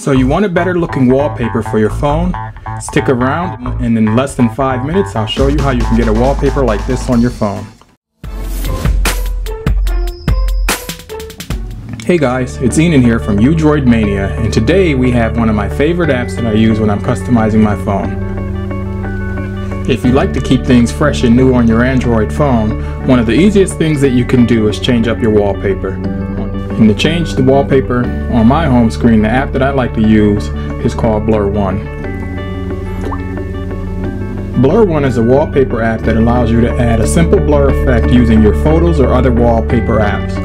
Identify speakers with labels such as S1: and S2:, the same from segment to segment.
S1: So you want a better looking wallpaper for your phone? Stick around, and in less than 5 minutes I'll show you how you can get a wallpaper like this on your phone. Hey guys, it's Enan here from Droid Mania, and today we have one of my favorite apps that I use when I'm customizing my phone. If you like to keep things fresh and new on your Android phone, one of the easiest things that you can do is change up your wallpaper. And to change the wallpaper on my home screen, the app that I like to use is called BlurOne. BlurOne is a wallpaper app that allows you to add a simple blur effect using your photos or other wallpaper apps.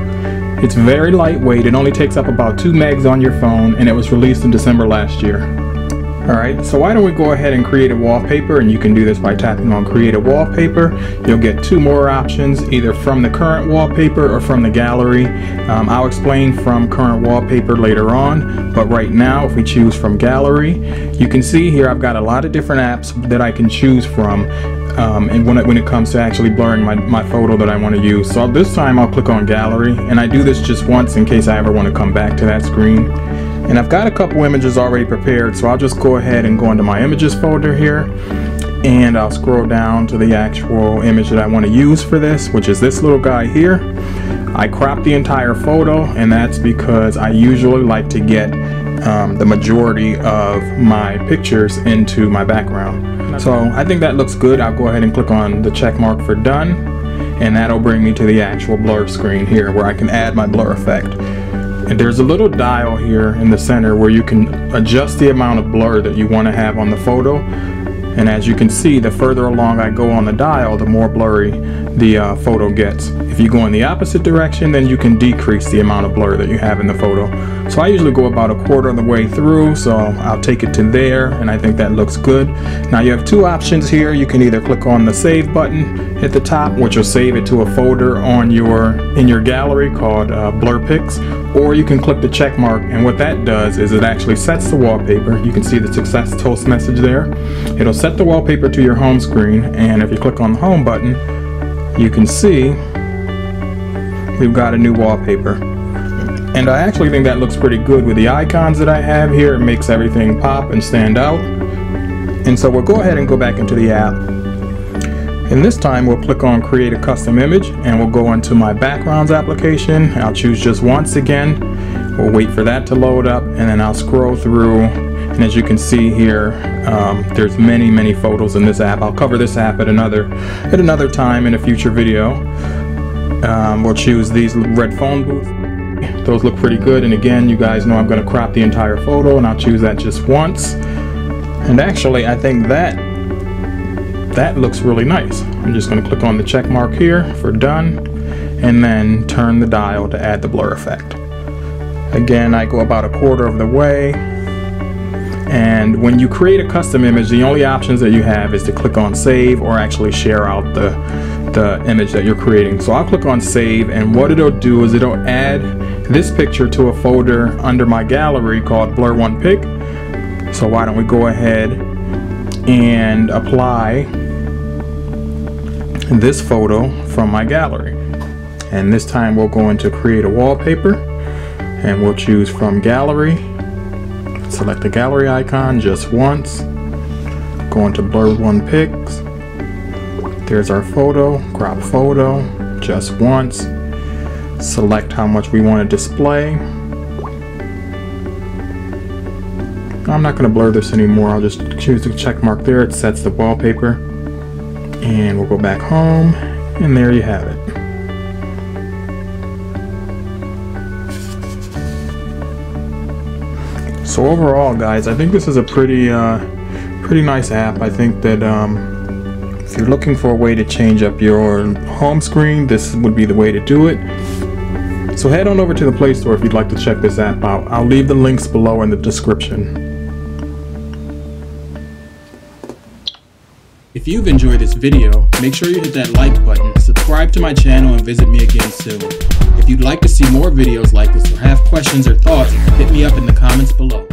S1: It's very lightweight, it only takes up about 2 megs on your phone, and it was released in December last year. Alright, so why don't we go ahead and create a wallpaper, and you can do this by tapping on Create a Wallpaper. You'll get 2 more options, either from the current wallpaper or from the gallery. I'll explain from current wallpaper later on, but right now if we choose from gallery, you can see here I've got a lot of different apps that I can choose from. And when it comes to actually blurring my photo that I want to use. So this time I'll click on gallery, and I do this just once in case I ever want to come back to that screen. And I've got a couple images already prepared, so I'll just go ahead and go into my images folder here, and I'll scroll down to the actual image that I want to use for this, which is this little guy here. I crop the entire photo, and that's because I usually like to get the majority of my pictures into my background. So I think that looks good. I'll go ahead and click on the check mark for done, and that'll bring me to the actual blur screen here where I can add my blur effect. And there's a little dial here in the center where you can adjust the amount of blur that you want to have on the photo. And as you can see, the further along I go on the dial, the more blurry the photo gets. If you go in the opposite direction, then you can decrease the amount of blur that you have in the photo. So I usually go about 1/4 of the way through, so I'll take it to there, and I think that looks good. Now you have 2 options here. You can either click on the save button at the top, which will save it to a folder in your gallery called Blur Pics, or you can click the check mark, and what that does is it actually sets the wallpaper. You can see the success toast message there. It'll set the wallpaper to your home screen, and if you click on the home button, you can see we've got a new wallpaper. And I actually think that looks pretty good with the icons that I have here. It makes everything pop and stand out. And so we'll go ahead and go back into the app. And this time we'll click on Create a Custom Image, and we'll go into my Backgrounds application. I'll choose just once again. We'll wait for that to load up, and then I'll scroll through. And as you can see here, there's many photos in this app. I'll cover this app at another time in a future video. We'll choose these red phone booths. Those look pretty good, and again, you guys know I'm going to crop the entire photo, and I'll choose that just once. And actually, I think that looks really nice. I'm just going to click on the check mark here for done, and then turn the dial to add the blur effect. Again, I go about 1/4 of the way. And when you create a custom image, the only options that you have is to click on save or actually share out the image that you're creating. So I'll click on save, and what it'll do is it'll add this picture to a folder under my gallery called BlurOne Pic. So why don't we go ahead and apply this photo from my gallery. And this time we'll go into Create a Wallpaper, and we'll choose from gallery. Select the gallery icon just once, go into BlurOne Pics, there's our photo, crop photo, just once, select how much we want to display. I'm not going to blur this anymore, I'll just choose the check mark there, it sets the wallpaper, and we'll go back home, and there you have it. So overall, guys, I think this is a pretty nice app. I think that if you're looking for a way to change up your home screen, this would be the way to do it. So head on over to the Play Store if you'd like to check this app out. I'll leave the links below in the description. If you've enjoyed this video, make sure you hit that like button, subscribe to my channel, and visit me again soon. If you'd like to see more videos like this or have questions or thoughts, hit me up in the comments below.